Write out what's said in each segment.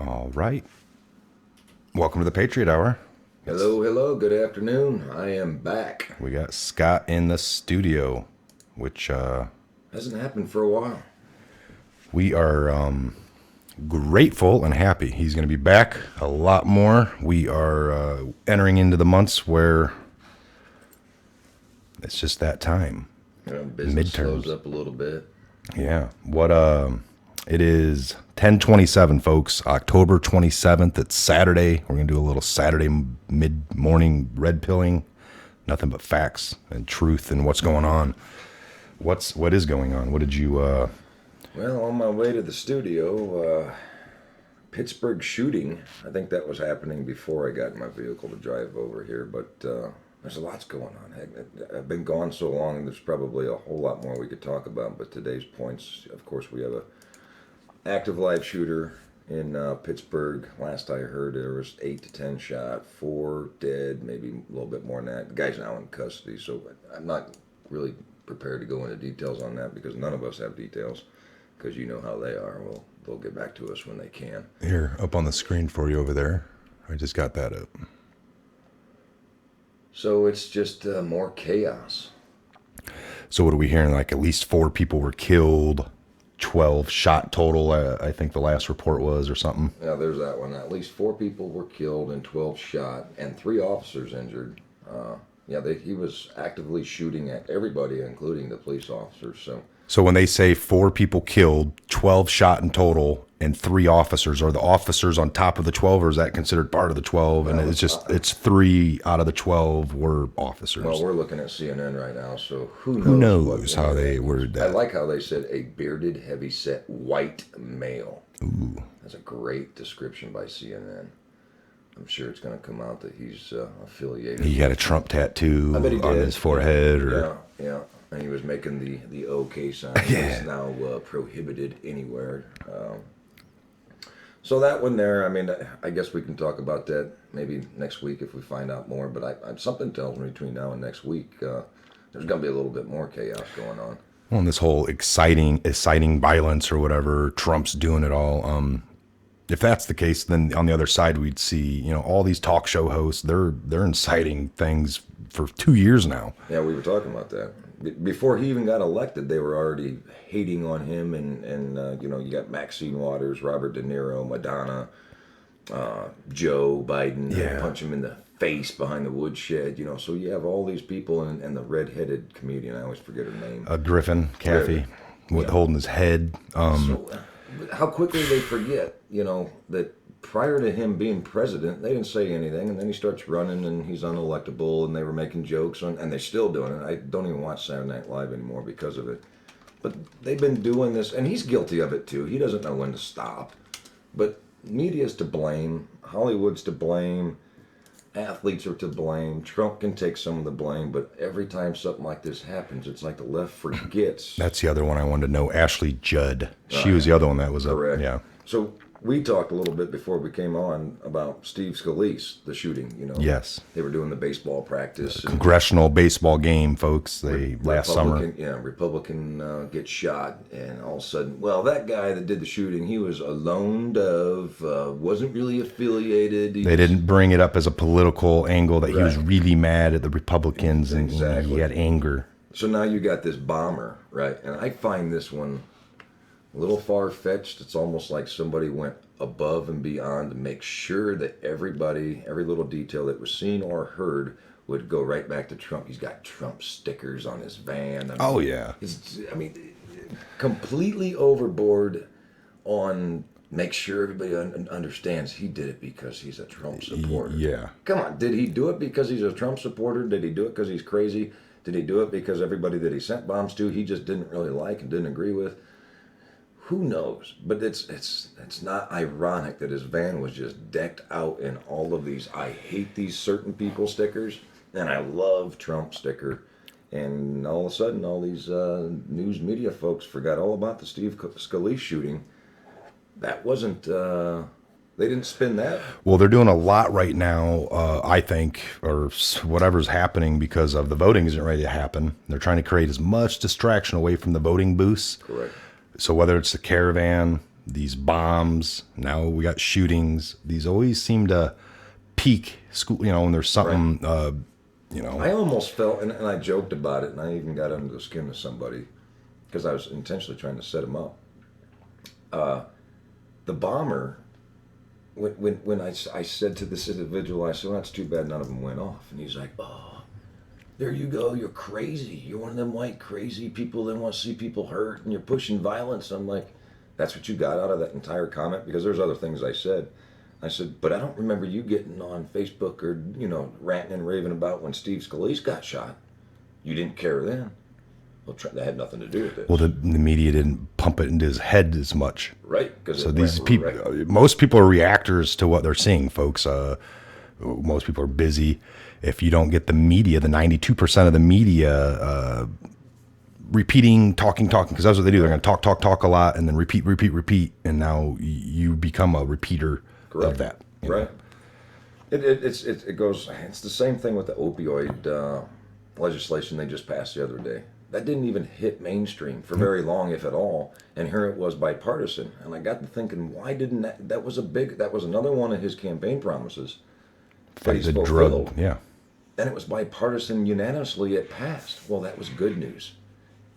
All right. Welcome to the Patriot Hour. Hello, good afternoon. I am back. We got Scott in the studio, which Hasn't happened for a while. we are grateful and happy. He's going to be back a lot more. We are entering into the months where it's just that time. Business Midterms. slows up a little bit. Yeah. It is 10/27, folks. October 27th. It's Saturday. We're going to do a little Saturday mid-morning red pilling. Nothing but facts and truth and what's going on. What is going on? What did you Well, on my way to the studio, Pittsburgh shooting. I think that was happening before I got in my vehicle to drive over here, but there's a lot's going on. Heck, I've been gone so long, there's probably a whole lot more we could talk about, but today's points, of course, we have a active live shooter in Pittsburgh. Last I heard, there was 8 to 10 shot, 4 dead, maybe a little bit more than that. The guy's now in custody, so I'm not really prepared to go into details on that because none of us have details, because you know how they are. Well, they'll get back to us when they can. here up on the screen for you over there? I just got that up. So it's just more chaos. So what are we hearing? Like at least 4 people were killed, 12 shot total. I think the last report was or something. Yeah, there's that one. At least 4 people were killed and 12 shot, and 3 officers injured. He was actively shooting at everybody, including the police officers. So when they say 4 people killed, 12 shot in total, and 3 officers, are the officers on top of the 12, or is that considered part of the 12? And it's 3 out of the 12 were officers. Well, we're looking at CNN right now, so who knows how they worded that? I like how they said a bearded, heavy-set white male. Ooh. That's a great description by CNN. I'm sure it's going to come out that he's affiliated. He had a Trump tattoo I bet he on did. his forehead, or Yeah. And he was making the OK sign. Yeah. It's now prohibited anywhere. So that one there, I mean, I guess we can talk about that maybe next week if we find out more. But something tells me between now and next week, there's going to be a little bit more chaos going on. well, and this whole exciting violence or whatever, Trump's doing it all. If that's the case, then on the other side we'd see, all these talk show hosts. They're inciting things for 2 years now. Yeah, we were talking about that. Before he even got elected, they were already hating on him, and you got Maxine Waters, Robert De Niro, Madonna, Joe Biden. They Yeah. punch him in the face behind the woodshed. So you have all these people, and the red-headed comedian. I always forget her name. Griffin, Kathy, holding his head. How quickly they forget, that prior to him being president, they didn't say anything, and then he starts running, and he's unelectable, and they were making jokes, and they're still doing it. I don't even watch Saturday Night Live anymore because of it. But they've been doing this, and he's guilty of it too. He doesn't know when to stop. But media's to blame, Hollywood's to blame, athletes are to blame. Trump can take some of the blame, but every time something like this happens, it's like the left forgets. That's the other one I wanted to know. Ashley Judd. She was the other one that was Correct. up. Yeah. So we talked a little bit before we came on about Steve Scalise, the shooting. Yes. They were doing the baseball practice. And Congressional baseball game, folks. Last summer. Yeah, Republican gets shot, and all of a sudden, well, that guy that did the shooting, he was a lone dove, wasn't really affiliated. They didn't bring it up as a political angle that he was Right. really mad at the Republicans and Exactly. he had anger. So now you got this bomber, right? And I find this one a little far-fetched. It's almost like somebody went above and beyond to make sure that everybody, every little detail that was seen or heard would go right back to Trump. He's got Trump stickers on his van. Oh, yeah. Completely overboard on make sure everybody understands he did it because he's a Trump supporter. Yeah. Come on, did he do it because he's a Trump supporter? Did he do it because he's crazy? Did he do it because everybody that he sent bombs to he just didn't really like and didn't agree with? Who knows? But it's not ironic that his van was just decked out in all of these I hate these certain people stickers and I love Trump sticker. And all of a sudden, all these news media folks forgot all about the Steve Scalise shooting. That wasn't, they didn't spin that. Well, they're doing a lot right now, I think, or whatever's happening because of the voting isn't ready to happen. They're trying to create as much distraction away from the voting booths. Correct. So whether it's the caravan, these bombs. Now we got shootings. These always seem to peak school, when there's something, I almost felt, and I joked about it, and I even got under the skin of somebody because I was intentionally trying to set him up. The bomber, when I said to this individual, I said, well, that's too bad none of them went off. And he's like, oh, there you go, you're crazy. You're one of them white crazy people that want to see people hurt, and you're pushing violence. I'm like, that's what you got out of that entire comment? Because there's other things I said. I said, but I don't remember you getting on Facebook or, ranting and raving about when Steve Scalise got shot. You didn't care then. Well, that had nothing to do with it. Well, the media didn't pump it into his head as much. Right. So these people, most people are reactors to what they're seeing, folks. Most people are busy. If you don't get the media, the 92% of the media repeating, talking, because that's what they do. They're going to talk a lot and then repeat. And now you become a repeater of that. Right. It's the same thing with the opioid legislation they just passed the other day. That didn't even hit mainstream for very long, if at all. And here it was bipartisan. And I got to thinking, why didn't that was another one of his campaign promises. Fight the drug, yeah. And it was bipartisan, unanimously it passed. Well, that was good news.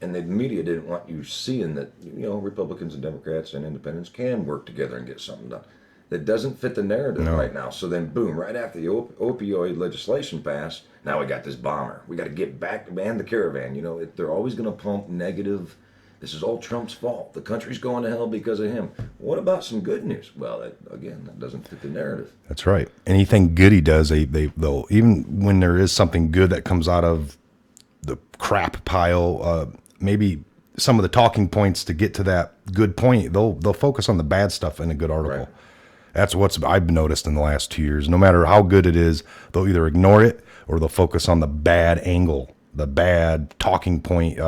And the media didn't want you seeing that, Republicans and Democrats and independents can work together and get something done. That doesn't fit the narrative right now. So then, boom, right after the opioid legislation passed, now we got this bomber. We got to get back, man, the caravan. They're always going to pump negative. This is all Trump's fault. The country's going to hell because of him. What about some good news? Well, that doesn't fit the narrative. That's right. Anything good he does, they'll, even when there is something good that comes out of the crap pile, maybe some of the talking points to get to that good point, they'll focus on the bad stuff in a good article. Right. That's what I've noticed in the last 2 years. No matter how good it is, they'll either ignore it or they'll focus on the bad angle, the bad talking point,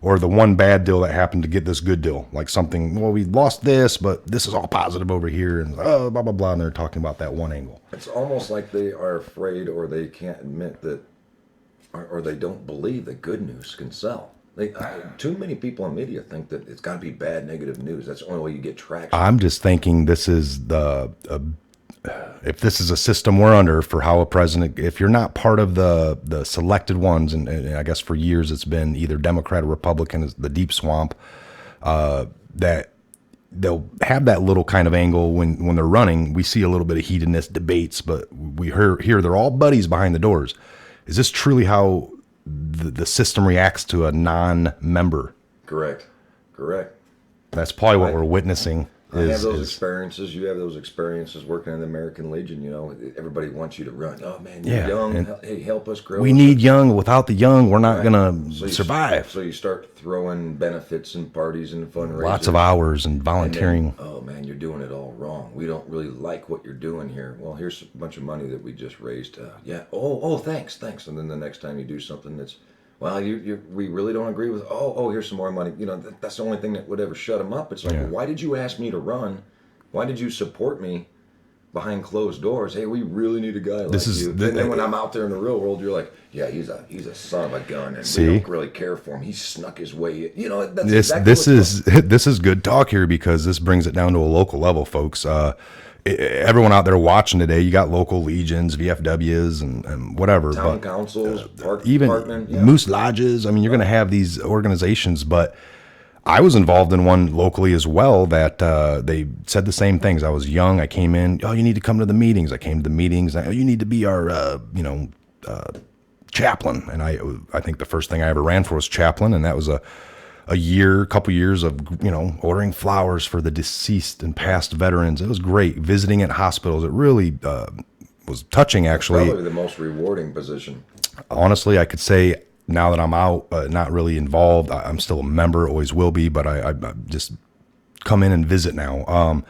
or the one bad deal that happened to get this good deal. Like something, well, we lost this, but this is all positive over here, and blah, blah, blah, and they're talking about that one angle. It's almost like they are afraid or they can't admit that, or they don't believe that good news can sell. Too many people in media think that it's got to be bad, negative news. That's the only way you get traction. I'm just thinking this is if this is a system we're under for how a president, if you're not part of the selected ones, and I guess for years it's been either Democrat or Republican, the deep swamp, that they'll have that little kind of angle when they're running. We see a little bit of heat in this debates, but we hear they're all buddies behind the doors. Is this truly how the system reacts to a non-member? Correct. That's probably what we're witnessing. I have those experiences. You have those experiences working in the American Legion. Everybody wants you to run. Oh man, you're young. Hey, help us grow. We need young. Without the young, we're not gonna survive. So you start throwing benefits and parties and fundraisers. Lots of hours and volunteering. And then, oh man, you're doing it all wrong. We don't really like what you're doing here. Well, here's a bunch of money that we just raised. Thanks. And then the next time you do something that's, well, we really don't agree with. Here's some more money. That's the only thing that would ever shut them up. It's like, well, why did you ask me to run? Why did you support me behind closed doors? Hey, we really need a guy like you. And then when I'm out there in the real world, you're like, yeah, he's a son of a gun, and we don't really care for him. He snuck his way in. This is good talk here, because this brings it down to a local level, folks. Everyone out there watching today, you got local legions, VFWs, and whatever. Town councils, park even department. Yeah. Moose Lodges. I mean, you're going to have these organizations, but I was involved in one locally as well that they said the same things. I was young. I came in, you need to come to the meetings. I came to the meetings. You need to be our, chaplain. And I think the first thing I ever ran for was chaplain, and that was a couple years of, ordering flowers for the deceased and past veterans. It was great. Visiting at hospitals. It really was touching, actually. Probably the most rewarding position. Honestly, I could say now that I'm out, not really involved, I'm still a member, always will be, but I just come in and visit now.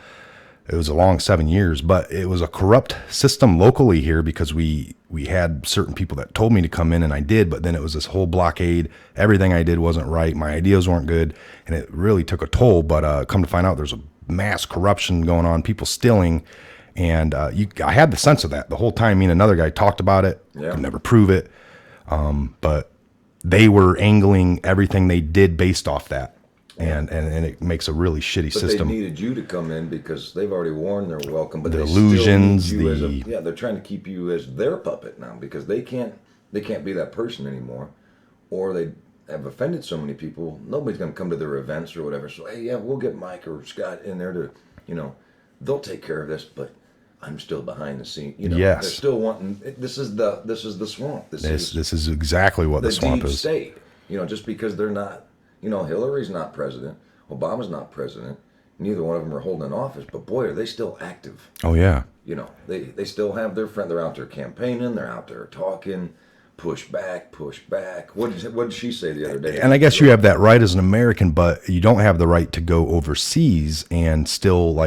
It was a long 7 years, but it was a corrupt system locally here, because we had certain people that told me to come in, and I did, but then it was this whole blockade. Everything I did wasn't right. My ideas weren't good, and it really took a toll. But come to find out, there's a mass corruption going on, people stealing, and I had the sense of that the whole time. Me and another guy talked about it. Yeah. Could never prove it, but they were angling everything they did based off that. and it makes a really shitty But system. they needed you to come in because they've already worn their welcome. But The they illusions, still need you they're trying to keep you as their puppet now because they can't be that person anymore, or they have offended so many people. Nobody's going to come to their events or whatever. So hey, yeah, we'll get Mike or Scott in there to, they'll take care of this, but I'm still behind the scene. Yes. They're still wanting. This is the swamp. This is exactly what the swamp deep is. state. Just because they're not. Hillary's not president. Obama's not president. Neither one of them are holding office. But boy, are they still active. Oh yeah. They still have their friend. They're out there campaigning. They're out there talking. Push back, push back. What did she say the other day? And I guess you have that right as an American, but you don't have the right to go overseas and still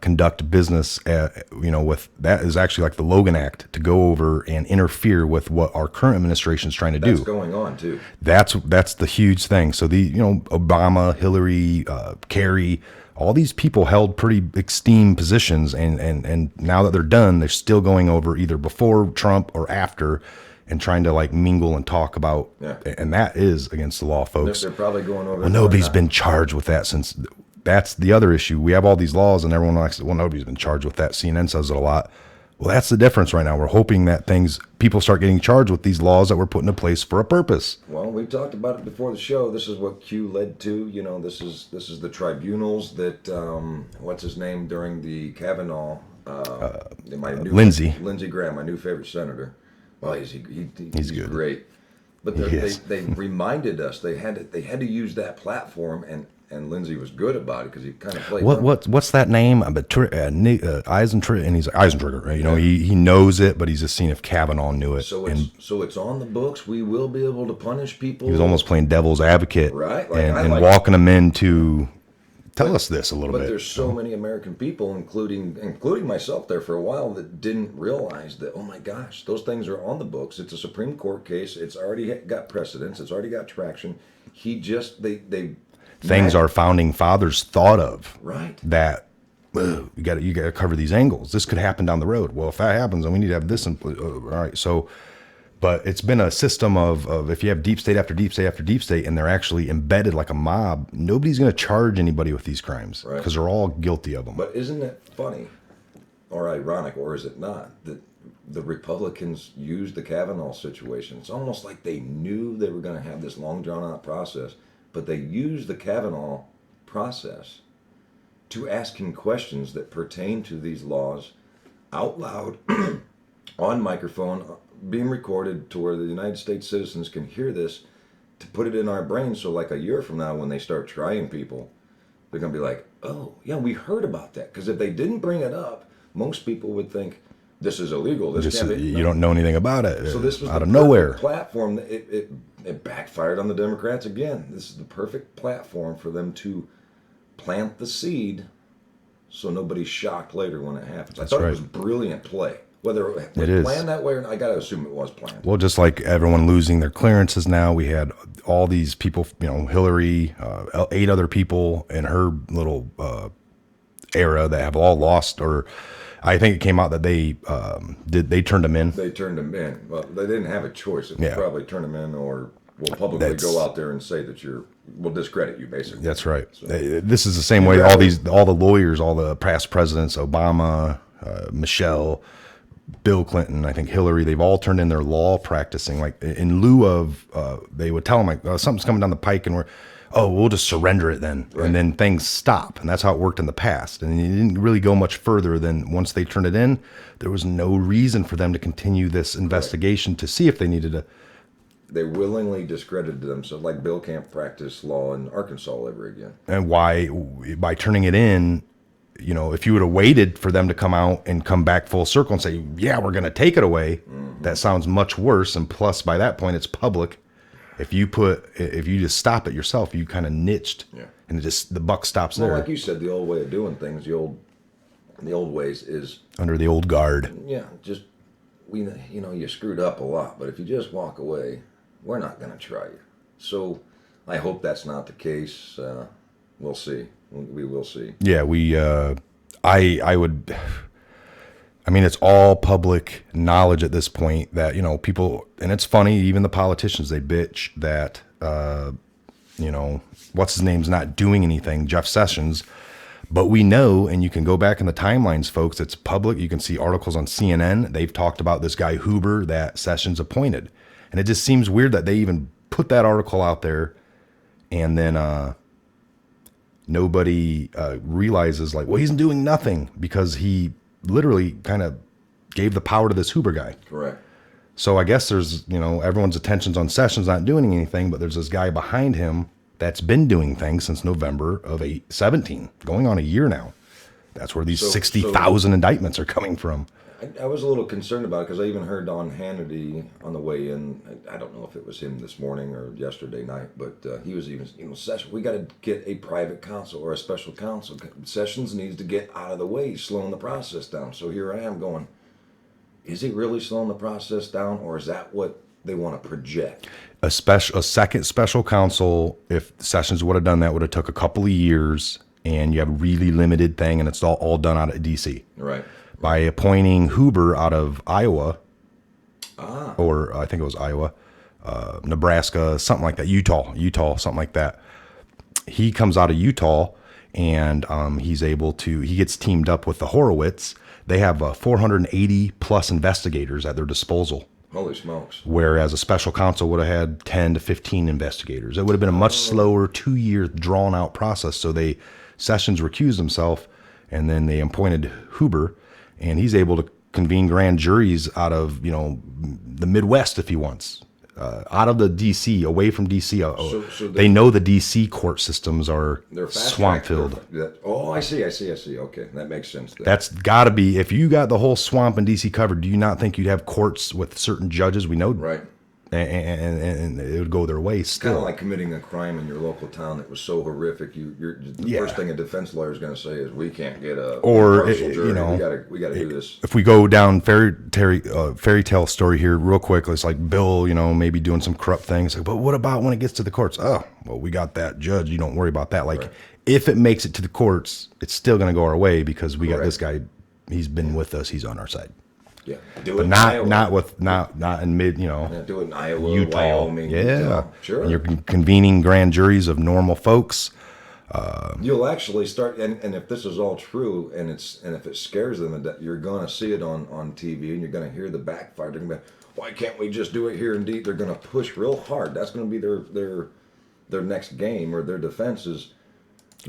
conduct business. With that is actually like the Logan Act to go over and interfere with what our current administration is trying to do. That's going on too. That's the huge thing. So Obama, Hillary, Kerry, all these people held pretty esteemed positions, and now that they're done, they're still going over either before Trump or after. And trying to mingle and talk about, and that is against the law, folks. They're probably going over. Well, nobody's been charged with that since. That's the other issue. We have all these laws, and everyone likes. Well, nobody's been charged with that. CNN says it a lot. Well, that's the difference right now. We're hoping that people start getting charged with these laws that we're put into place for a purpose. Well, we talked about it before the show. This is what Q led to. This is the tribunals that what's his name during the Kavanaugh. Lindsey Graham, my new favorite senator. Well, he's good. Great, but they reminded us they had to use that platform, and Lindsey was good about it because he kind of played. What's that name? Eisentrigger, and he's Eisentrigger, right? He knows it, but he's just seeing if Kavanaugh knew it. So it's on the books. We will be able to punish people. He was almost playing devil's advocate, right? And walking them into. Tell us this a little bit. But there's so many American people, including myself there for a while, that didn't realize that, oh my gosh, those things are on the books. It's a Supreme Court case. It's already got precedence. It's already got traction. Things our founding fathers thought of. Right. That you got to cover these angles. This could happen down the road. Well, if that happens, then we need to have this in place. All right. So, but it's been a system of if you have deep state after deep state after deep state, and they're actually embedded like a mob, nobody's going to charge anybody with these crimes because they're all guilty of them. But isn't it funny or ironic, or is it not, that the Republicans used the Kavanaugh situation? It's almost like they knew they were going to have this long drawn out process, but they used the Kavanaugh process to ask him questions that pertain to these laws out loud on microphone, being recorded to where the United States citizens can hear this, to put it in our brains so like a year from now when they start trying people, they're going to be like, oh, yeah, we heard about that. Because if they didn't bring it up, most people would think, this is illegal. This can't be. You don't know anything about it. So this was out of nowhere. Platform. It backfired on the Democrats again. This is the perfect platform for them to plant the seed so nobody's shocked later when it happens. I thought it was a brilliant play. Whether it was planned that way or not, I got to assume it was planned. Well, just like everyone losing their clearances now, we had all these people, Hillary, 8 other people in her little era that have all lost, or I think it came out that they turned them in. They turned them in. Well, they didn't have a choice. It would probably turn them in, or will publicly go out there and say that we'll discredit you, basically. That's right. So, this is the same way all the lawyers, all the past presidents, Obama, Michelle, Bill Clinton, I think Hillary, they've all turned in their law practicing, like in lieu of, they would tell them something's coming down the pike and we'll just surrender it then. Right. And then things stop. And that's how it worked in the past. And it didn't really go much further than once they turned it in, there was no reason for them to continue this investigation to see if they needed to. They willingly discredited themselves, like Bill can't practice law in Arkansas ever again. And why, by turning it in, if you would have waited for them to come out and come back full circle and say, yeah, we're going to take it away, that sounds much worse. And plus, by that point, it's public. If you just stop it yourself, you kind of niched, and the buck stops there. Like you said, the old way of doing things, the old ways is under the old guard. Yeah, just you screwed up a lot, but if you just walk away, we're not going to try you. So, I hope that's not the case. We'll see. We will see. Yeah, I mean, it's all public knowledge at this point that, people, and it's funny, even the politicians, they bitch that what's his name's not doing anything, Jeff Sessions. But we know, and you can go back in the timelines, folks, it's public. You can see articles on CNN. They've talked about this guy Huber that Sessions appointed. And it just seems weird that they even put that article out there and then nobody realizes, like, well, he's doing nothing because he literally kind of gave the power to this Huber guy. Correct. So I guess there's, everyone's attention's on Sessions not doing anything, but there's this guy behind him that's been doing things since November of 17, going on a year now. That's where these 60,000 indictments are coming from. I was a little concerned about it because I even heard on Hannity on the way in. I don't know if it was him this morning or yesterday night, but he was even, Sessions, we got to get a private counsel or a special counsel. Sessions needs to get out of the way. He's slowing the process down. So here I am going, is he really slowing the process down, or is that what they want to project? A second special counsel, if Sessions would have done that, would have took a couple of years, and you have a really limited thing, and it's all done out of D.C. Right. By appointing Huber out of Iowa, or I think it was Iowa, Nebraska, something like that, Utah, something like that. He comes out of Utah, and he gets teamed up with the Horowitz. They have 480 plus investigators at their disposal. Holy smokes. Whereas a special counsel would have had 10 to 15 investigators. It would have been a much slower 2-year drawn out process. So Sessions recused himself, and then they appointed Huber, and he's able to convene grand juries out of, the Midwest if he wants. Out of the D.C., away from D.C. They know the D.C. court systems are swamp filled. I see. Okay, that makes sense. That's got to be, if you got the whole swamp in D.C. covered, do you not think you'd have courts with certain judges? We know, right? And it would go their way still. Kind of like committing a crime in your local town that was so horrific. The first thing a defense lawyer is going to say is, "We can't get a impartial jury. We got to do this." If we go down fairy tale story here real quick, it's like Bill, maybe doing some corrupt things. Like, but what about when it gets to the courts? Oh, well, we got that judge. You don't worry about that. Like, if it makes it to the courts, it's still going to go our way because we got this guy. He's been with us. He's on our side. Yeah, but not in mid, do it in Iowa, Utah, Wyoming. Yeah, Utah. Sure. And you're convening grand juries of normal folks. You'll actually start, and if this is all true, and if it scares them, you're going to see it on TV, and you're going to hear the backfire. They're going to be, why can't we just do it here? Indeed, they're going to push real hard. That's going to be their next game, or their defense is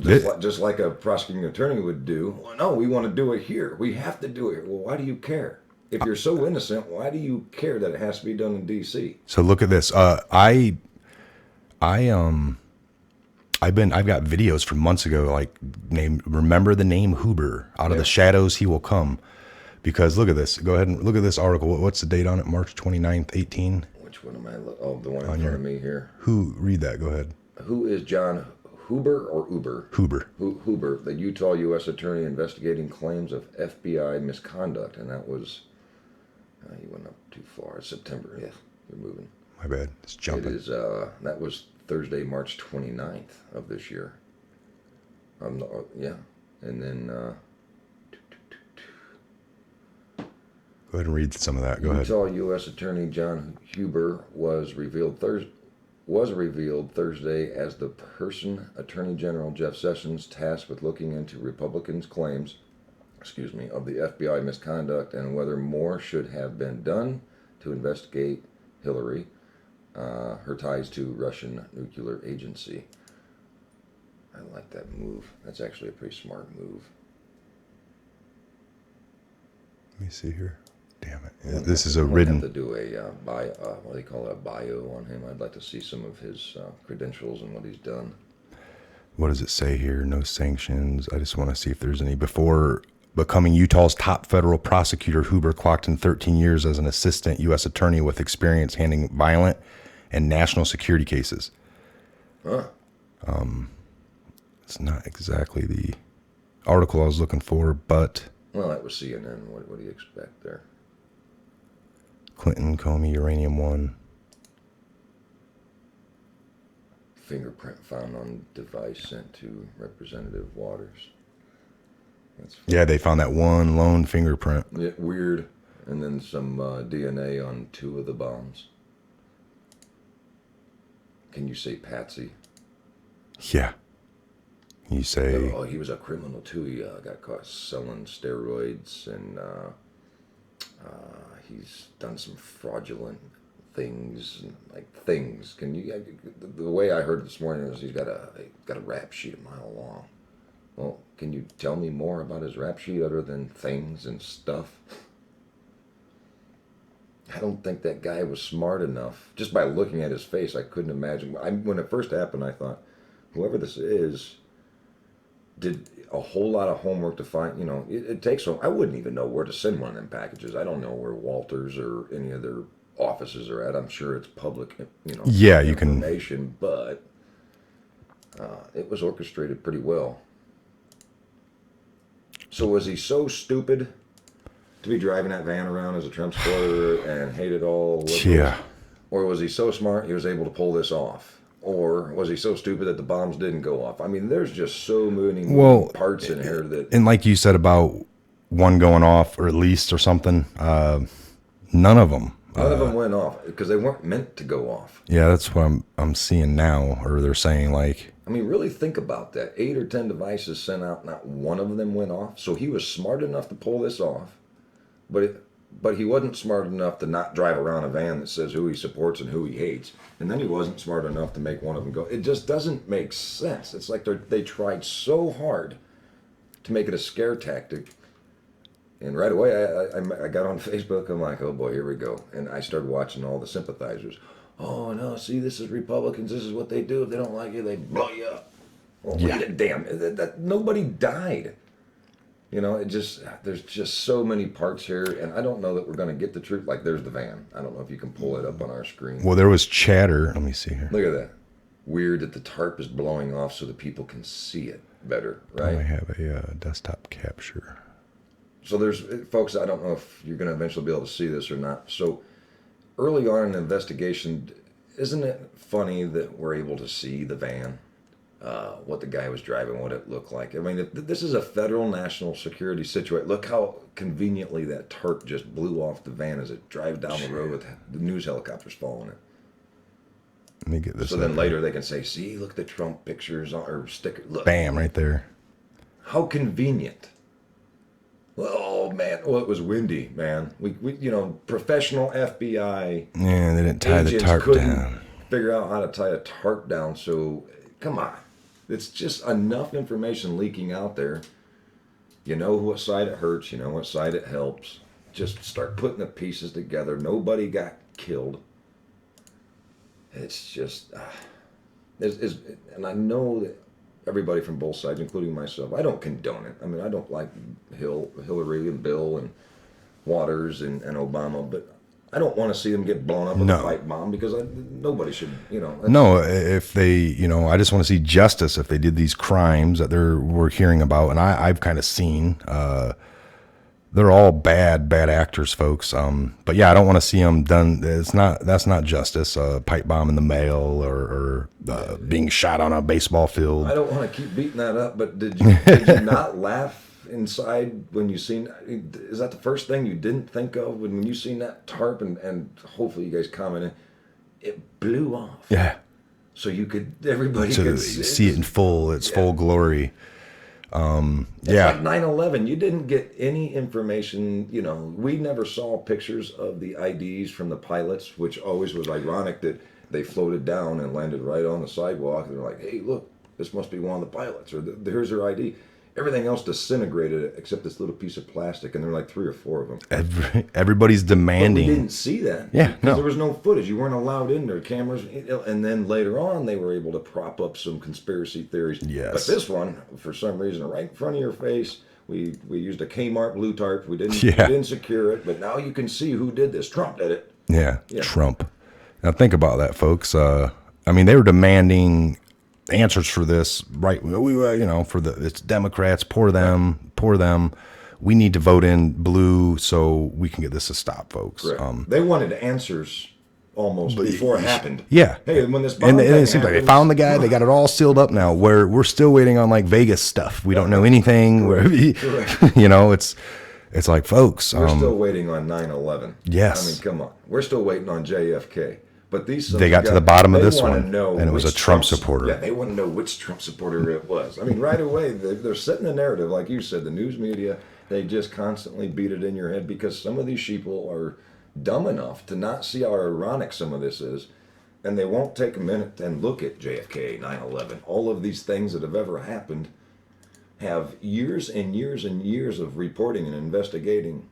just like a prosecuting attorney would do. Well, no, we want to do it here. We have to do it. Well, why do you care? If you're so innocent, why do you care that it has to be done in D.C.? So look at this. I've got videos from months ago, like remember the name Huber. Out of the shadows he will come. Because look at this. Go ahead and look at this article. What's the date on it? March 29th, 18. Which one am I? Oh, the one in front of me here. Read that. Go ahead. Who is John Huber or Uber? Huber. Huber, the Utah U.S. attorney investigating claims of FBI misconduct, and that was. You went up too far. It's September. Yeah, you're moving. My bad. It's jumping. It is. That was Thursday, March 29th of this year. Yeah, and then. Go ahead and read some of that. Go ahead. Utah U.S. Attorney John Huber was revealed Thursday as the person Attorney General Jeff Sessions tasked with looking into Republicans' claims. Of the FBI misconduct and whether more should have been done to investigate Hillary, her ties to Russian nuclear agency. I like that move. That's actually a pretty smart move. Let me see here. Damn it! This is a written. Have to do a bio. What do they call it? A bio on him. I'd like to see some of his credentials and what he's done. What does it say here? No sanctions. I just want to see if there's any before. Becoming Utah's top federal prosecutor, Huber clocked in 13 years as an assistant U.S. attorney with experience handling violent and national security cases. Huh. It's not exactly the article I was looking for, but... Well, that was CNN. What do you expect there? Clinton, Comey, Uranium One. Fingerprint found on device sent to Representative Waters. Yeah, they found that one lone fingerprint. Yeah, weird. And then some DNA on 2 of the bombs. Can you say Patsy? Yeah. You say, Oh, he was a criminal too. He got caught selling steroids, and he's done some fraudulent things, like things. Can you? The way I heard it this morning is he's got a rap sheet a mile long. Well, can you tell me more about his rap sheet other than things and stuff? I don't think that guy was smart enough. Just by looking at his face, I couldn't imagine. When it first happened, I thought, whoever this is did a whole lot of homework to find, it takes I wouldn't even know where to send one of them packages. I don't know where Walters or any of their offices are at. I'm sure it's public, yeah, you can. information, but it was orchestrated pretty well. So was he so stupid to be driving that van around as a Trump supporter and hated all liberals? Yeah. Or was he so smart he was able to pull this off? Or was he so stupid that the bombs didn't go off? I mean, there's just so many parts in here that... And like you said about one going off, or at least, or something, none of them. None of them went off, because they weren't meant to go off. Yeah, that's what I'm seeing now, or they're saying, like... I mean, really think about that. 8 or 10 devices sent out, not one of them went off. So he was smart enough to pull this off, but he wasn't smart enough to not drive around a van that says who he supports and who he hates. And then he wasn't smart enough to make one of them go. It just doesn't make sense. It's like they tried so hard to make it a scare tactic. And right away, I got on Facebook. I'm like, oh boy, here we go. And I started watching all the sympathizers. Oh no, see, this is Republicans. This is what they do. If they don't like you, they blow you up. Well, yeah. Wait a damn. Nobody died. There's just so many parts here, and I don't know that we're going to get the truth. Like, there's the van. I don't know if you can pull it up on our screen. Well, there was chatter. Let me see here. Look at that. Weird that the tarp is blowing off so that people can see it better, right? I have a desktop capture. So there's, folks, I don't know if you're going to eventually be able to see this or not. So early on in the investigation, isn't it funny that we're able to see the van? What the guy was driving, what it looked like. I mean, this is a federal national security situation. Look how conveniently that tarp just blew off the van as it drives down the road with the news helicopters following it. Let me get this. So then later they can say, see, look at the Trump pictures or stickers. Look. Bam, right there. How convenient. Oh, man. Well, it was windy, man. We professional FBI. Yeah, they didn't tie the tarp down. Figure out how to tie a tarp down, so come on. It's just enough information leaking out there. You know what side it hurts. You know what side it helps. Just start putting the pieces together. Nobody got killed. It's just... and I know that everybody from both sides, including myself, I don't condone it. I mean, I don't like Hillary and Bill and Waters and Obama, but... I don't want to see them get blown up with a pipe bomb because nobody should, No, if they, I just want to see justice if they did these crimes that we're hearing about. And I've kind of seen, they're all bad actors, folks. But yeah, I don't want to see them done. That's not justice. Pipe bomb in the mail or being shot on a baseball field. I don't want to keep beating that up, but did you not laugh inside when you seen? Is that the first thing you didn't think of when you seen that tarp? And hopefully you guys commented, it blew off. Yeah. So everybody could see it in full. It's full glory. It's like 9/11. You didn't get any information. We never saw pictures of the IDs from the pilots, which always was ironic that they floated down and landed right on the sidewalk. And they're like, hey, look, this must be one of the pilots, or here's their ID. Everything else disintegrated except this little piece of plastic, and there were like 3 or 4 of them. Everybody's demanding. But we didn't see that. Yeah, no. There was no footage. You weren't allowed in there. Cameras. And then later on, they were able to prop up some conspiracy theories. Yes. But this one, for some reason, right in front of your face, we used a Kmart blue tarp. We didn't secure it, but now you can see who did this. Trump did it. Yeah. Trump. Now think about that, folks. I mean, they were demanding answers for this, right? It's Democrats, pour them. We need to vote in blue so we can get this to stop, folks. They wanted answers almost before it happened. Yeah. Hey, when this bomb and it seems like they found the guy. They got it all sealed up now. Where we're still waiting on like Vegas stuff. We don't know anything. Correct. It's like, folks. We're still waiting on 9/11. Yes. I mean, come on. We're still waiting on JFK. But these They got to the bottom of this wanna one, know and it was a which Trump supporter. Yeah, they want to know which Trump supporter it was. I mean, right away, they're setting the narrative, like you said. The news media, they just constantly beat it in your head because some of these sheeple are dumb enough to not see how ironic some of this is, and they won't take a minute and look at JFK, 9/11, all of these things that have ever happened have years and years and years of reporting and investigating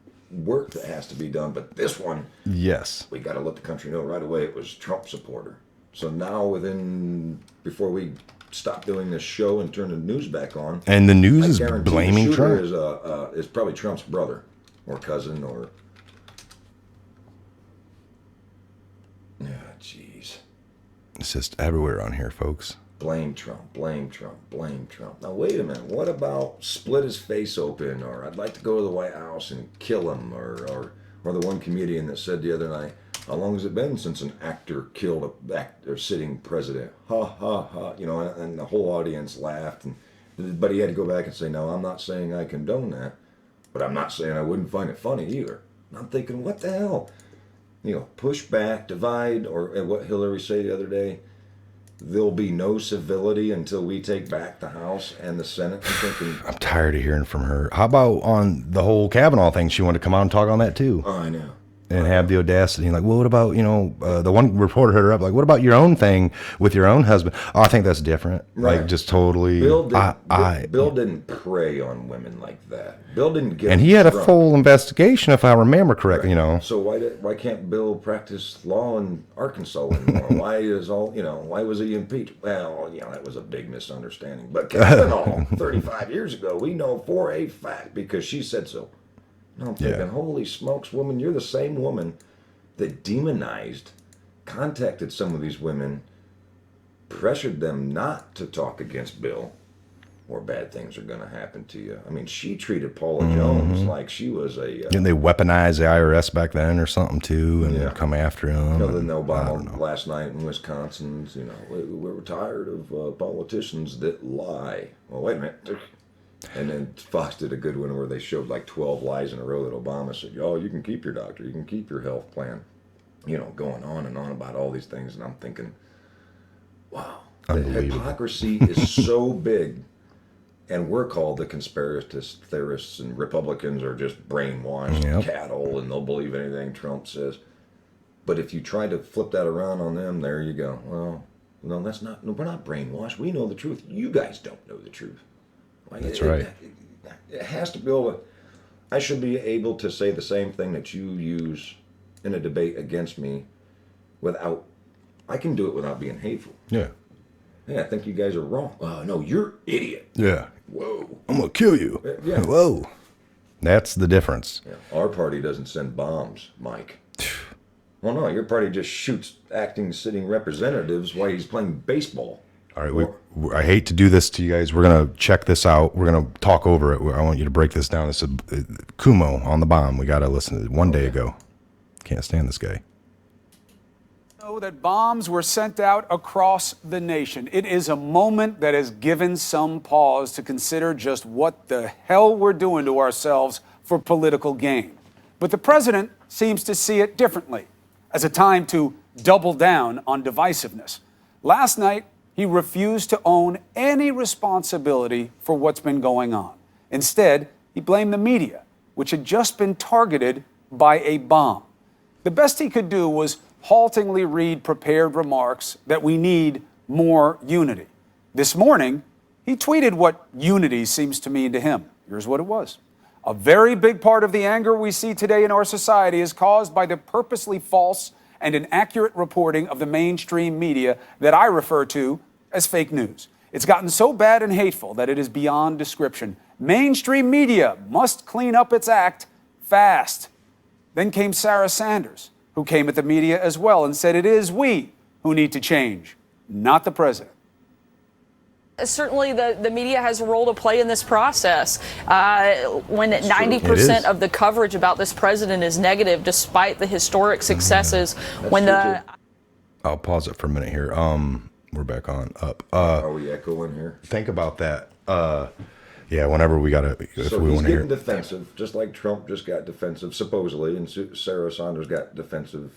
work that has to be done. But this one, Yes. we got to let the country know right away it was Trump supporter. So now, before we stop doing this show and turn the news back on, And the news I is guarantee blaming the shooter Trump. is probably Trump's brother or cousin or. Yeah, jeez. It's just everywhere on here, folks. Blame Trump, blame Trump, blame Trump. Now, wait a minute. What about split his face open, or I'd like to go to the White House and kill him, or the one comedian that said the other night, how long has it been since an actor killed a sitting president? Ha, ha, ha. You know, and the whole audience laughed. But he had to go back and say, no, I'm not saying I condone that, but I'm not saying I wouldn't find it funny either. And I'm thinking, what the hell? You know, push back, divide, or what Hillary said the other day, there'll be no civility until we take back the House and the Senate. I'm tired of hearing from her. How about on the whole Kavanaugh thing? She wanted to come out and talk on that too. Oh, I know. And have the audacity, like, well, what about, the one reporter hit her up, like, what about your own thing with your own husband? Oh, I think that's different. Right. Like, just totally. Bill didn't prey on women like that. Bill didn't get. And he had a Trump. full investigation, if I remember correctly. Right. So why can't Bill practice law in Arkansas anymore? Why was he impeached? Well, that was a big misunderstanding. But Kavanaugh, 35 years ago, we know for a fact because she said so. No, I'm thinking, holy smokes, woman, you're the same woman that contacted some of these women, pressured them not to talk against Bill, or bad things are going to happen to you. I mean, she treated Paula Jones like she was a... Didn't they weaponize the IRS back then or something, too, and come after him? Then Obama last night in Wisconsin, we're tired of politicians that lie. Well, wait a minute. And then Fox did a good one where they showed like 12 lies in a row that Obama said, you can keep your doctor, you can keep your health plan, going on and on about all these things. And I'm thinking, wow, the hypocrisy is so big. And we're called the conspiracy theorists, and Republicans are just brainwashed cattle, and they'll believe anything Trump says. But if you try to flip that around on them, there you go. Well, no, we're not brainwashed. We know the truth. You guys don't know the truth. That's right. It has to be I should be able to say the same thing that you use in a debate against me I can do it without being hateful. Yeah. Hey, I think you guys are wrong. No, you're idiot. Yeah. Whoa. I'm going to kill you. Yeah. Whoa. That's the difference. Yeah. Our party doesn't send bombs, Mike. Well, no, your party just shoots sitting representatives while he's playing baseball. All right, I hate to do this to you guys. We're going to check this out. We're going to talk over it. I want you to break this down. This is Kumo on the bomb. We got to listen to it one day ago. Can't stand this guy. Know that bombs were sent out across the nation. It is a moment that has given some pause to consider just what the hell we're doing to ourselves for political gain. But the president seems to see it differently, as a time to double down on divisiveness. Last night, he refused to own any responsibility for what's been going on. Instead, he blamed the media, which had just been targeted by a bomb. The best he could do was haltingly read prepared remarks that we need more unity. This morning, he tweeted what unity seems to mean to him. Here's what it was. A very big part of the anger we see today in our society is caused by the purposely false and inaccurate reporting of the mainstream media that I refer to as fake news. It's gotten so bad and hateful that it is beyond description. Mainstream media must clean up its act fast. Then came Sarah Sanders, who came at the media as well and said it is we who need to change, not the president. Certainly the media has a role to play in this process. When 90% of the coverage about this president is negative, despite the historic successes, I'll pause it for a minute here. We're back on up. Are we echoing here? Think about that. Yeah, whenever we got to, so he's getting defensive, just like Trump just got defensive, supposedly, and Sarah Sanders got defensive.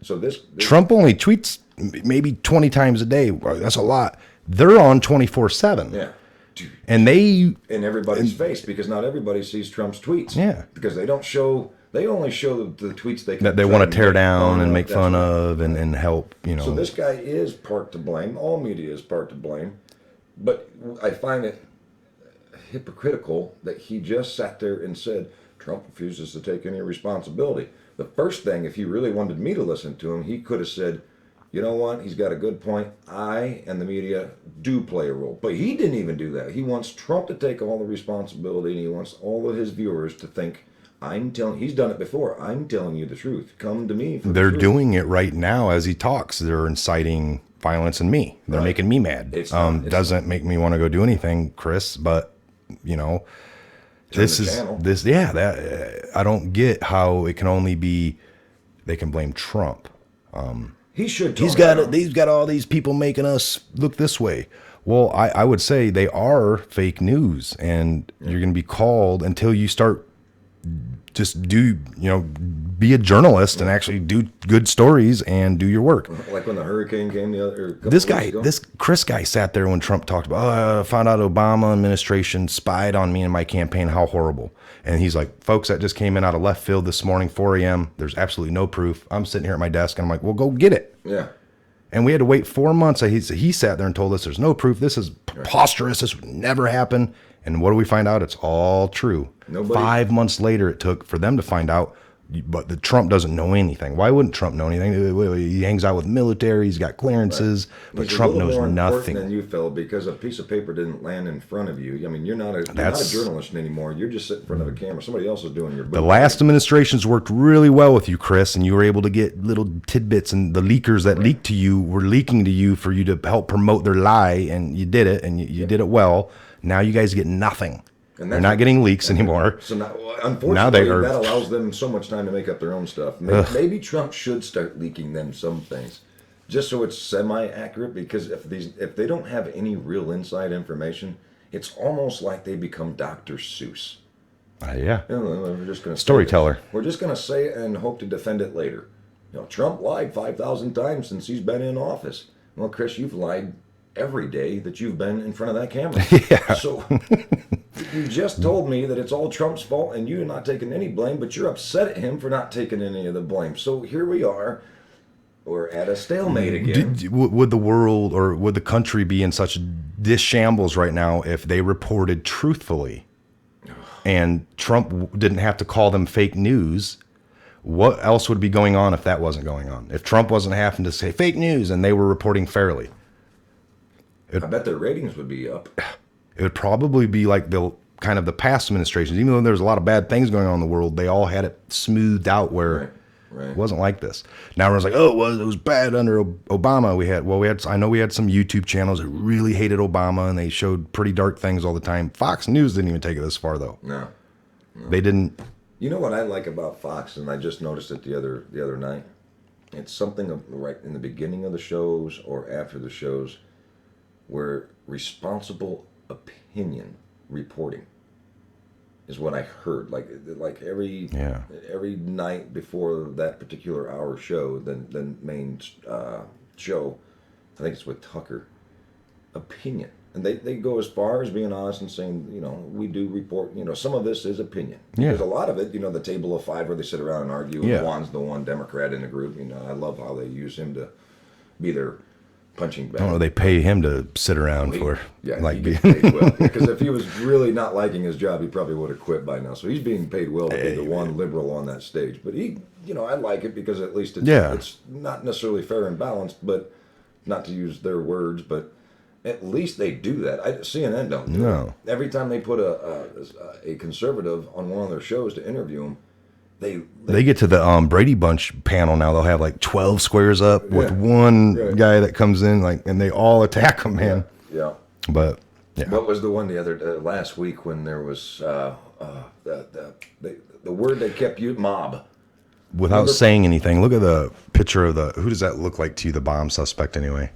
So this Trump only tweets maybe 20 times a day. That's a lot. They're on 24/7. yeah. Dude. And they In everybody's face, because not everybody sees Trump's tweets. Yeah. Because they don't show. They only show the tweets they can that they try want and to tear make down and of. make That's fun right. of and help, you know. So this guy is part to blame. All media is part to blame. But I find it hypocritical that he just sat there and said Trump refuses to take any responsibility. The first thing, if he really wanted me to listen to him, he could have said, you know what, he's got a good point. I and the media do play a role. But he didn't even do that. He wants Trump to take all the responsibility, and he wants all of his viewers to think, he's done it before. I'm telling you the truth. Come to me for They're the truth. doing it right now as he talks. They're inciting violence in me. They're Right. making me mad. It's not- Doesn't make me want to go do anything, Chris, but you know, the channel. I don't get how it can only be, they can blame Trump. He should. He's got all these people making us look this way. Well, I would say they are fake news, and you're going to be called until you start be a journalist and actually do good stories and do your work. Like when the hurricane came This Chris guy sat there when Trump talked about, I found out Obama administration spied on me in my campaign. How horrible. And he's like, folks, that just came in out of left field this morning, 4 a.m. There's absolutely no proof. I'm sitting here at my desk and I'm like, well, go get it. Yeah. And we had to wait 4 months. He sat there and told us there's no proof. This is preposterous. This would never happen. And what do we find out? It's all true. 5 months later it took for them to find out, but the Trump doesn't know anything. Why wouldn't Trump know anything? He hangs out with military. He's got clearances, but He's Trump a little knows more important nothing. than you, Phil, because a piece of paper didn't land in front of you. I mean, you're not a journalist anymore. You're just sitting in front of a camera. Somebody else is doing your book. The last administrations worked really well with you, Chris, and you were able to get little tidbits, and the leakers that leaked to you were leaking to you for you to help promote their lie, and you did it, and you did it well. Now you guys get nothing. They're not getting leaks anymore. So now, unfortunately, that allows them so much time to make up their own stuff. Maybe Trump should start leaking them some things, just so it's semi-accurate. Because if they don't have any real inside information, it's almost like they become Dr. Seuss. Yeah. We're just going to Storyteller. We're just going to say it and hope to defend it later. Trump lied 5,000 times since he's been in office. Well, Chris, you've lied every day that you've been in front of that camera. Yeah. So you just told me that it's all Trump's fault and you're not taking any blame, but you're upset at him for not taking any of the blame. So here we are. We're at a stalemate again. Would the world or would the country be in such shambles right now if they reported truthfully and Trump didn't have to call them fake news? What else would be going on if that wasn't going on? If Trump wasn't having to say fake news and they were reporting fairly? I bet their ratings would be up. It would probably be like the past administrations. Even though there's a lot of bad things going on in the world, they all had it smoothed out where it wasn't like this. Now everyone's like, oh, it was bad under Obama. I know we had some YouTube channels that really hated Obama and they showed pretty dark things all the time. Fox News didn't even take it this far though. No. They didn't. You know what I like about Fox, and I just noticed it the other night? It's something right in the beginning of the shows or after the shows where responsible opinion reporting is what I heard. Like every night before that particular hour show, the main show, I think it's with Tucker, opinion. And they go as far as being honest and saying, we do report, some of this is opinion. Yeah. There's a lot of it, the table of five where they sit around and argue, and Juan's the one Democrat in the group. I love how they use him to be their punching bag. I don't know. They pay him to sit around he like gets paid well. Because if he was really not liking his job, he probably would have quit by now. So he's being paid well to be the one liberal on that stage. But he, I like it because at least it's not necessarily fair and balanced, but not to use their words, but at least they do that. CNN don't do it. Every time they put a conservative on one of their shows to interview him, they get to the Brady Bunch panel now. They'll have like 12 squares up with one guy that comes in, and they all attack him, man. Yeah. But what was the one last week when there was the word that kept you mob? Without saying anything, look at the picture of who does that look like to you? The bomb suspect, anyway.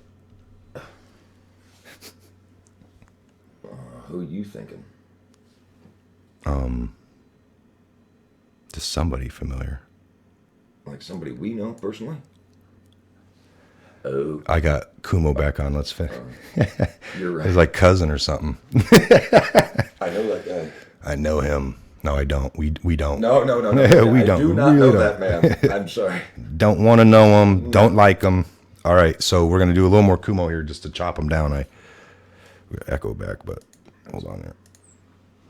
Who are you thinking? Just somebody familiar. Like somebody we know personally? Oh, I got Kumo back on. Let's finish. you're right. He's like cousin or something. I know that guy. I know him. No, I don't. We don't. No. We I don't. do not We know don't. that man. I'm sorry. Don't want to know him. Don't like him. All right, so we're gonna do a little more Kumo here just to chop him down. We echo back, but hold on here.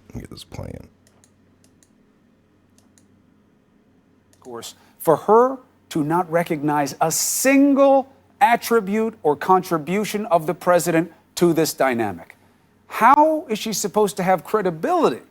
Let me get this playing. Of course, for her to not recognize a single attribute or contribution of the president to this dynamic. How is she supposed to have credibility,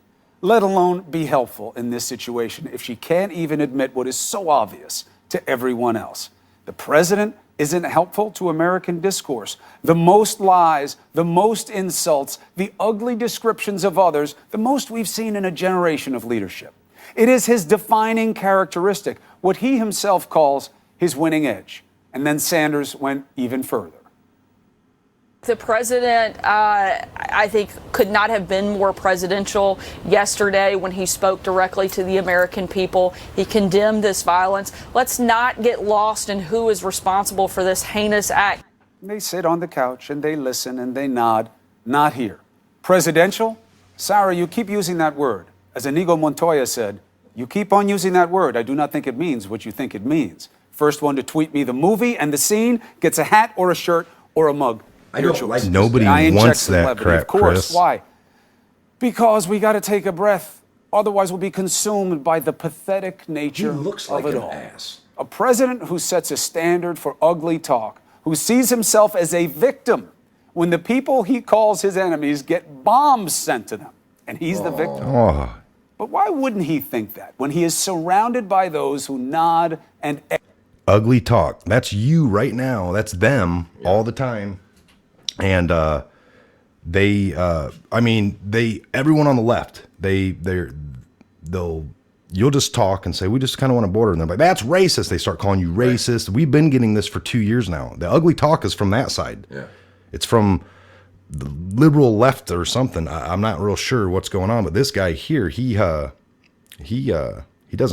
let alone be helpful in this situation, if she can't even admit what is so obvious to everyone else? The president isn't helpful to American discourse. The most lies, the most insults, the ugly descriptions of others, the most we've seen in a generation of leadership. It is his defining characteristic, what he himself calls his winning edge. And then Sanders went even further. The president, I think, could not have been more presidential yesterday when he spoke directly to the American people. He condemned this violence. Let's not get lost in who is responsible for this heinous act. They sit on the couch and they listen and they nod. Not here. Presidential? Sarah, you keep using that word. As Inigo Montoya said, you keep on using that word. I do not think it means what you think it means. First one to tweet me the movie and the scene gets a hat or a shirt or a mug. I don't like this. Nobody Iron wants checks and that levity. crap, Of course. Chris. Why? Because we got to take a breath. Otherwise, we'll be consumed by the pathetic He nature looks of like it an all. ass. A president who sets a standard for ugly talk, who sees himself as a victim when the people he calls his enemies get bombs sent to them, and he's the victim. Oh, But why wouldn't he think that when he is surrounded by those who nod and ugly talk. That's you right now. That's them all the time. And everyone on the left, you'll just talk and say, we just kind of want to border. And they're like, that's racist. They start calling you racist. Right. We've been getting this for 2 years now. The ugly talk is from that side. Yeah. It's from the liberal left or something. I'm not real sure what's going on, but this guy here, he doesn't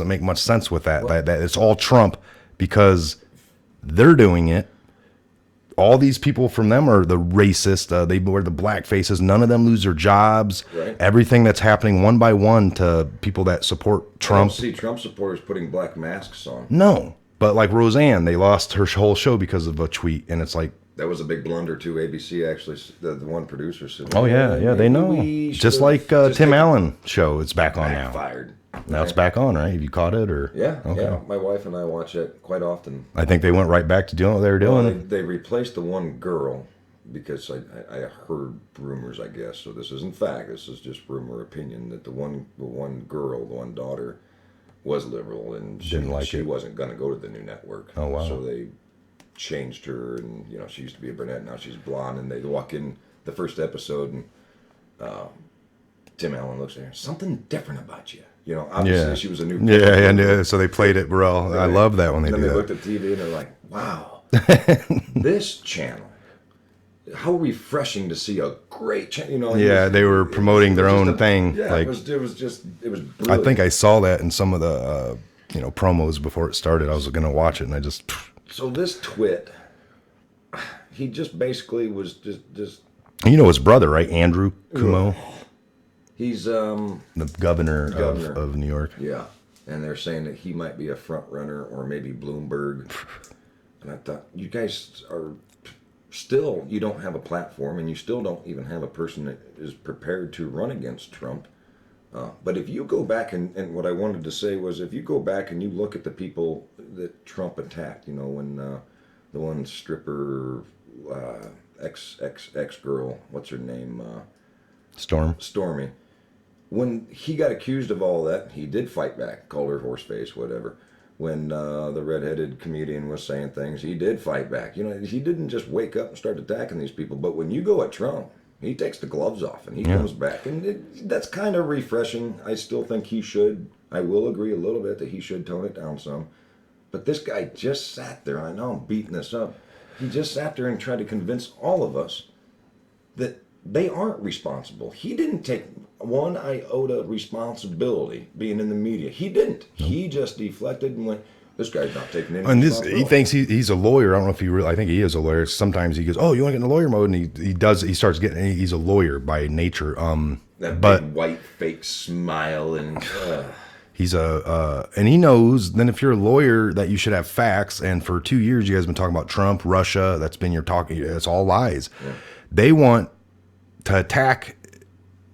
make much sense with that. Well, that it's all Trump because they're doing it. All these people from them are the racist. They wear the black faces. None of them lose their jobs. Right. Everything that's happening one by one to people that support Trump. I don't see Trump supporters putting black masks on. No, but like Roseanne, they lost her whole show because of a tweet, and it's like that was a big blunder too. ABC actually, the one producer said, "Oh yeah, they know." Just like Tim Allen show, it's back on now. Backfired. Now it's back on, right? Have you caught it or? Yeah, okay. yeah. My wife and I watch it quite often. I think they went right back to doing what they were doing. Well, they replaced the one girl because I heard rumors, I guess. So this isn't fact. This is just rumor opinion that the one girl, the one daughter, was liberal and she wasn't going to go to the new network. Oh wow! So they changed her, and she used to be a brunette, now she's blonde, and they walk in the first episode, and Tim Allen looks at her, something different about you. Obviously she was a new. Yeah. So they played it well. Right. I love that when they do that. Then they looked at TV and they're like, "Wow, this channel. How refreshing to see a great channel." Yeah, they were promoting their own thing. Yeah, like, it was brilliant. I think I saw that in some of the promos before it started. I was going to watch it, and I just. So this twit, he just basically was just. His brother, right? Andrew Cuomo. He's the governor of New York. Yeah, and they're saying that he might be a front runner, or maybe Bloomberg. And I thought, you guys are still, you don't have a platform, and you still don't even have a person that is prepared to run against Trump. But if you go back, and what I wanted to say was, if you go back and you look at the people that Trump attacked, when the one stripper, ex girl, what's her name? Stormy. When he got accused of all that, he did fight back, called her horseface, whatever. When the redheaded comedian was saying things, he did fight back. He didn't just wake up and start attacking these people. But when you go at Trump, he takes the gloves off and he comes back. And that's kind of refreshing. I still think I will agree a little bit that he should tone it down some. But this guy just sat there, I know I'm beating this up, he just sat there and tried to convince all of us that they aren't responsible. He didn't take one iota responsibility being in the media. He didn't. Nope. He just deflected and went, This guy's not taking any And he responsibility. thinks he's a lawyer. I don't know if he really. I think he is a lawyer. Sometimes he goes, "Oh, you want to get in the lawyer mode?" And he starts getting. He's a lawyer by nature. That but big white fake smile and he's and he knows. Then if you're a lawyer, that you should have facts. And for 2 years, you guys have been talking about Trump, Russia. That's been your talking. It's all lies. Yeah. They want to attack.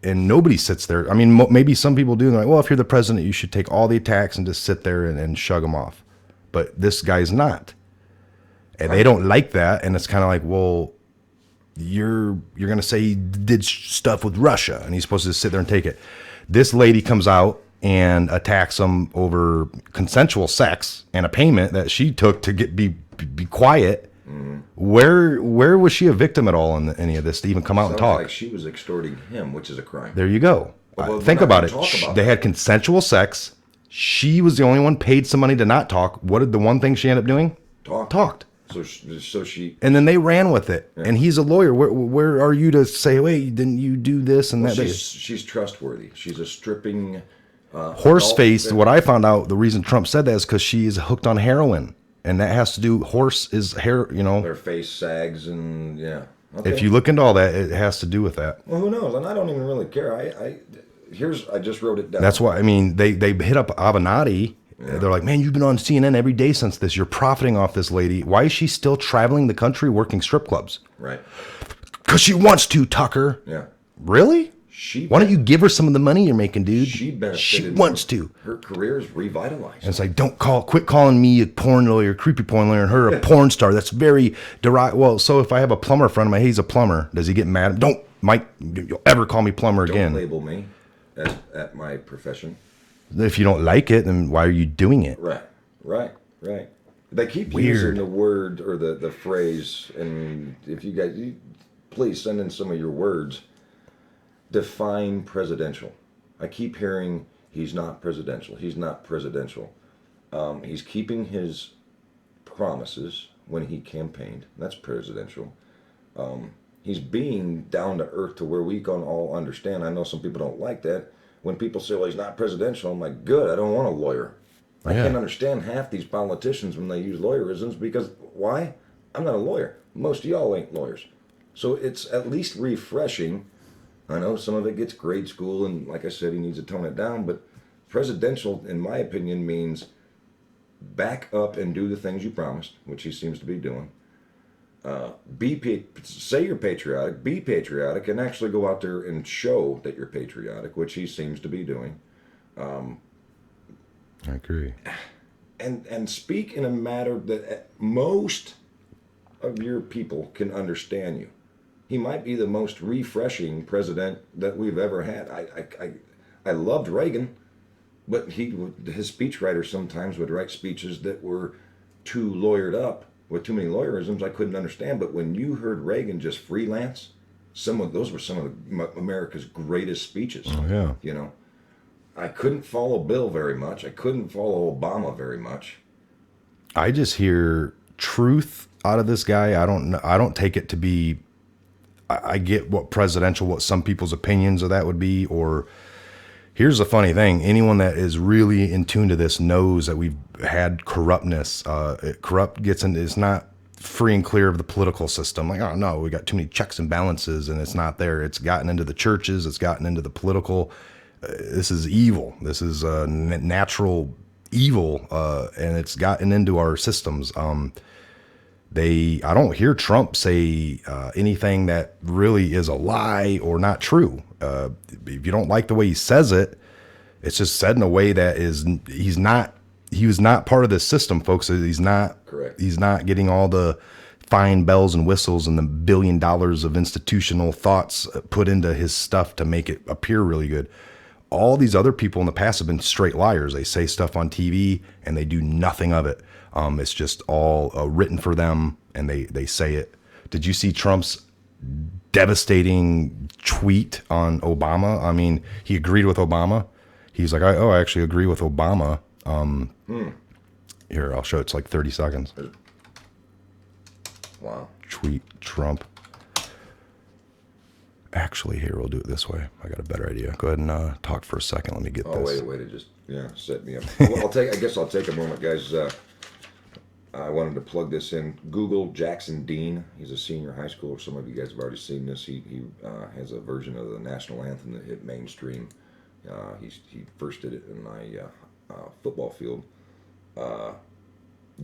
And nobody sits there. I mean, maybe some people do. They're like, well, if you're the president, you should take all the attacks and just sit there and shrug them off. But this guy's not. And they don't like that. And it's kind of like, well, you're going to say he did stuff with Russia and he's supposed to just sit there and take it. This lady comes out and attacks him over consensual sex and a payment that she took to be quiet. Mm-hmm. Where was she a victim at all in any of this to even come out and talk? Like she was extorting him, which is a crime. There you go. Well, think about it. They had consensual sex. She was the only one paid some money to not talk. What did the one thing she ended up doing? Talked. So she. And then they ran with it. Yeah. And he's a lawyer. Where are you to say, wait, didn't you do this and that? She's trustworthy. She's a stripping. Horse-faced. What I found out, the reason Trump said that is because she is hooked on heroin. And that has to do, horse is hair, Their face sags and, yeah. Okay. If you look into all that, it has to do with that. Well, who knows? And I don't even really care. I just wrote it down. That's why, I mean, they hit up Avenatti. Yeah. They're like, man, you've been on CNN every day since this. You're profiting off this lady. Why is she still traveling the country working strip clubs? Right. Because she wants to, Tucker. Yeah. Really? Why don't you give her some of the money you're making, dude? She wants to. Her career is revitalized. And it's like, quit calling me a porn lawyer, creepy porn lawyer, and her a porn star. That's very derogatory. Well, so if I have a plumber friend of mine, he's a plumber. Does he get mad? Don't, Mike, you'll ever call me plumber again. Don't label me at my profession. If you don't like it, then why are you doing it? Right. They keep using the word or the phrase, and if you guys, please send in some of your words. Define presidential. I keep hearing he's not presidential. He's not presidential. He's keeping his promises when he campaigned. That's presidential. He's being down to earth to where we can all understand. I know some people don't like that. When people say, well, he's not presidential, I'm like, good, I don't want a lawyer. I can't understand half these politicians when they use lawyerisms because why? I'm not a lawyer. Most of y'all ain't lawyers. So it's at least refreshing. I know some of it gets grade school, and like I said, he needs to tone it down, but presidential, in my opinion, means back up and do the things you promised, which he seems to be doing. Say you're patriotic, be patriotic, and actually go out there and show that you're patriotic, which he seems to be doing. I agree. And speak in a manner that most of your people can understand you. He might be the most refreshing president that we've ever had. I loved Reagan, but his speechwriter sometimes would write speeches that were too lawyered up with too many lawyerisms I couldn't understand. But when you heard Reagan just freelance, those were some of America's greatest speeches. Oh, yeah. I couldn't follow Bill very much. I couldn't follow Obama very much. I just hear truth out of this guy. I don't take it to be. I get what some people's opinions of that would be. Or here's the funny thing: anyone that is really in tune to this knows that we've had corruptness. Corrupt gets in. It's not free and clear of the political system. Like, oh no, we got too many checks and balances, and it's not there. It's gotten into the churches. It's gotten into the political. This is evil. This is natural evil, and it's gotten into our systems. I don't hear Trump say anything that really is a lie or not true. If you don't like the way he says it, it's just said in a way that he was not part of this system, folks. He's not. Correct. He's not getting all the fine bells and whistles and the $1 billion of institutional thoughts put into his stuff to make it appear really good. All these other people in the past have been straight liars. They say stuff on TV and they do nothing of it. It's just all written for them, and they say it. Did you see Trump's devastating tweet on Obama? I mean, he agreed with Obama. He's like, I actually agree with Obama. Here, I'll show it. It's like 30 seconds. Wow. Tweet Trump. Actually, here, we'll do it this way. I got a better idea. Go ahead and talk for a second. Let me get this. Way to just set me up. Well, I guess I'll take a moment, guys. I wanted to plug this in. Google Jackson Dean. He's a senior high schooler. Some of you guys have already seen this. He has a version of the national anthem that hit mainstream. He first did it in my football field.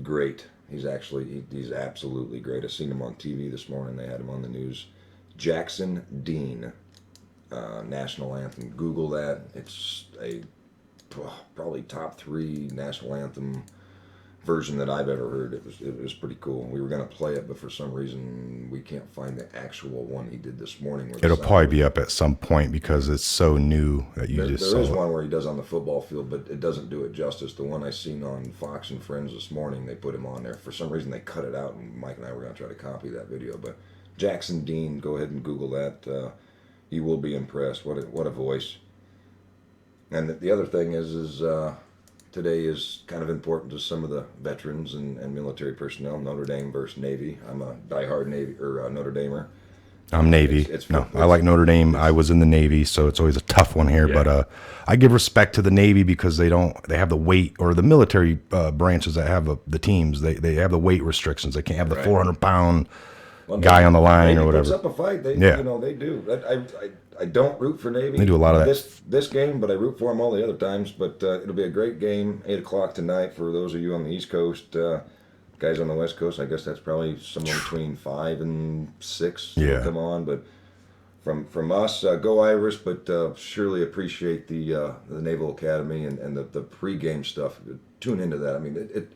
Great. He's absolutely great. I seen him on TV this morning. They had him on the news. Jackson Dean, national anthem. Google that. It's a probably top 3 national anthem version that I've ever heard. It was pretty cool. We were going to play it, but for some reason we can't find the actual one he did this morning. It'll probably be up at some point because it's so new that you just saw There is it. one where he does on the football field, but it doesn't do it justice. The one I seen on Fox and Friends this morning, they put him on there. For some reason they cut it out, and Mike and I were going to try to copy that video. But Jackson Dean, go ahead and Google that. You will be impressed. What a voice. And the other thing is today is kind of important to some of the veterans and military personnel. Notre Dame versus Navy. I'm a diehard Navy or Notre Damer. I'm Navy. I like Notre Dame. I was in the Navy, so it's always a tough one here. Yeah. But I give respect to the Navy because they have the weight, or the military branches that have the teams. They have the weight restrictions. They can't have the 400-pound guy on the line or whatever. Puts up a fight. They do. I don't root for Navy. They do a lot of that. This game, but I root for them all the other times. But it'll be a great game, 8 o'clock tonight for those of you on the East Coast. Guys on the West Coast, I guess that's probably somewhere between 5 and 6. Yeah. Come on, but from us, go Irish. But surely appreciate the Naval Academy and the pregame stuff. Tune into that. I mean,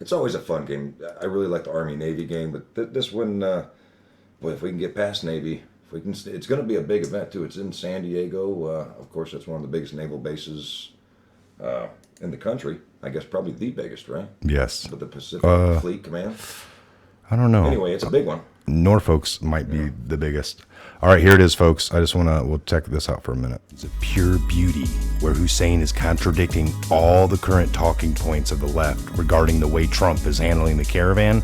it's always a fun game. I really like the Army-Navy game, but this one, boy, if we can get past Navy. It's going to be a big event too. It's in San Diego. Of course, that's one of the biggest naval bases in the country. I guess probably the biggest, right? Yes. But the Pacific Fleet Command. I don't know. Anyway, it's a big one. Norfolk's might be the biggest. All right, here it is, folks. I just we'll check this out for a minute. It's a pure beauty where Hussein is contradicting all the current talking points of the left regarding the way Trump is handling the caravan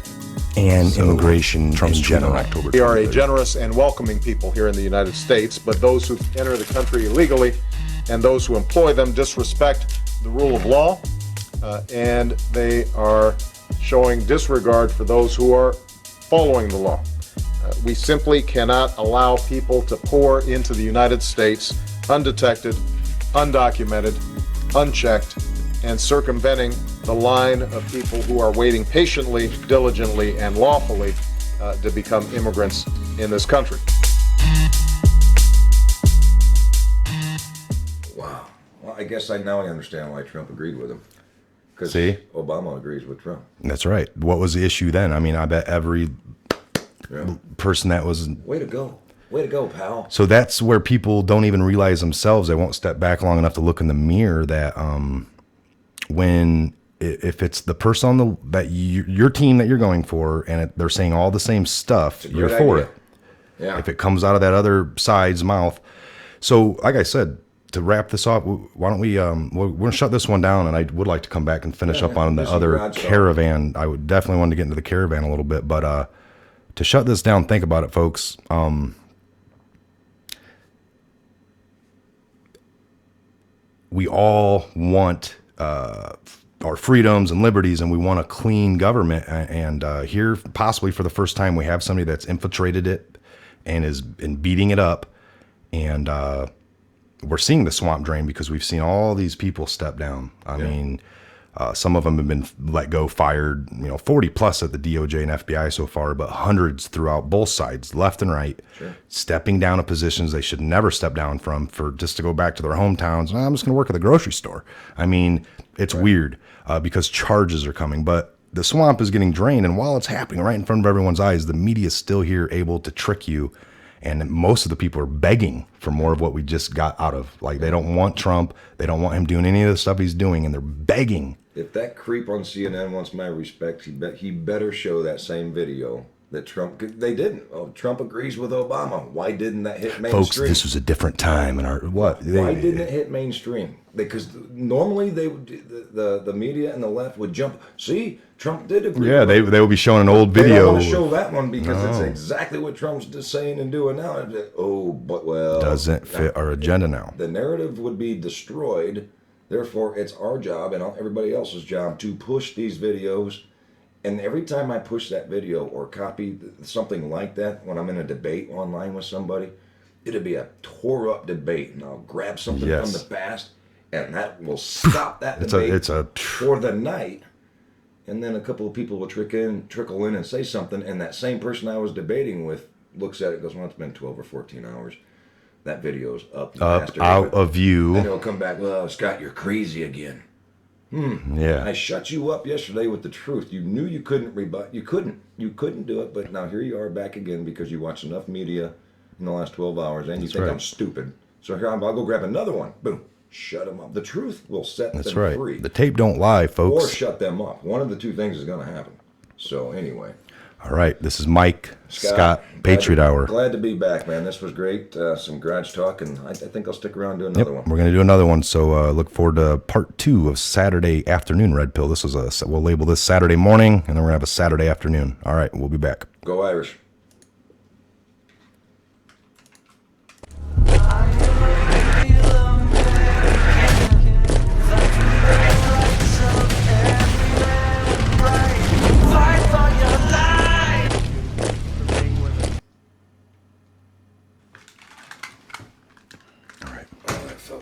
and immigration in general. We are a generous and welcoming people here in the United States, but those who enter the country illegally and those who employ them disrespect the rule of law, and they are showing disregard for those who are following the law. We simply cannot allow people to pour into the United States undetected, undocumented, unchecked, and circumventing the line of people who are waiting patiently, diligently, and lawfully to become immigrants in this country. Wow. Well, I guess now I understand why Trump agreed with him. Because Obama agrees with Trump. That's right. What was the issue then? I mean, I bet every person that was... Way to go. Way to go, pal. So that's where people don't even realize themselves. They won't step back long enough to look in the mirror that if it's the person on your team that you're going for and they're saying all the same stuff, you're for it. Yeah. If it comes out of that other side's mouth. So, like I said, to wrap this up, why don't we're going to shut this one down, and I would like to come back and finish up on the other caravan. I would definitely want to get into the caravan a little bit, but to shut this down, think about it, folks. We all want our freedoms and liberties, and we want a clean government. And here, possibly for the first time, we have somebody that's infiltrated it and is beating it up. And we're seeing the swamp drain because we've seen all these people step down. I mean, some of them have been let go, fired, 40 plus at the DOJ and FBI so far, but hundreds throughout both sides, left and right, stepping down to positions they should never step down from for just to go back to their hometowns. I'm just going to work at the grocery store. I mean, it's weird because charges are coming, but the swamp is getting drained. And while it's happening right in front of everyone's eyes, the media is still here able to trick you. And most of the people are begging for more of what we just got out of. Like, they don't want Trump. They don't want him doing any of the stuff he's doing, and they're begging. If that creep on CNN wants my respect, he better show that same video that Trump... They didn't. Oh, Trump agrees with Obama. Why didn't that hit mainstream? Folks, this was a different time in our... What? Why didn't it hit mainstream? Because normally the media and the left would jump. See, Trump did agree. Yeah, they will be showing an old video. They don't want to show that one because it's exactly what Trump's just saying and doing now. Doesn't fit our agenda now. The narrative would be destroyed. Therefore, it's our job and everybody else's job to push these videos And every time I push that video or copy something like that, when I'm in a debate online with somebody, it'll be a tore up debate, and I'll grab something Yes. from the past, and that will stop that debate for the night. And then a couple of people will trickle in and say something, and that same person I was debating with looks at it and goes, well, it's been 12 or 14 hours. That video's up out of view. And it'll come back, well, Scott, you're crazy again. Yeah. I shut you up yesterday with the truth. You knew you couldn't rebut. You couldn't do it, but now here you are back again because you watched enough media in the last 12 hours and you think right. I'm stupid. So here I'll go grab another one. Boom. Shut them up. The truth will set them right. free. The tape don't lie, folks. Or shut them up. One of the two things is going to happen. So anyway. All right. This is Mike, Scott, Patriot Hour. Glad to be back, man. This was great. Some garage talk, and I think I'll stick around and do another one. We're going to do another one. So look forward to part 2 of Saturday afternoon Red Pill. This was we'll label this Saturday morning, and then we're going to have a Saturday afternoon. All right. We'll be back. Go Irish.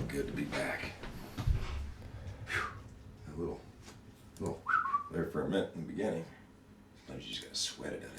Good to be back. Whew. A little there for a minute in the beginning. Sometimes you just gotta sweat it out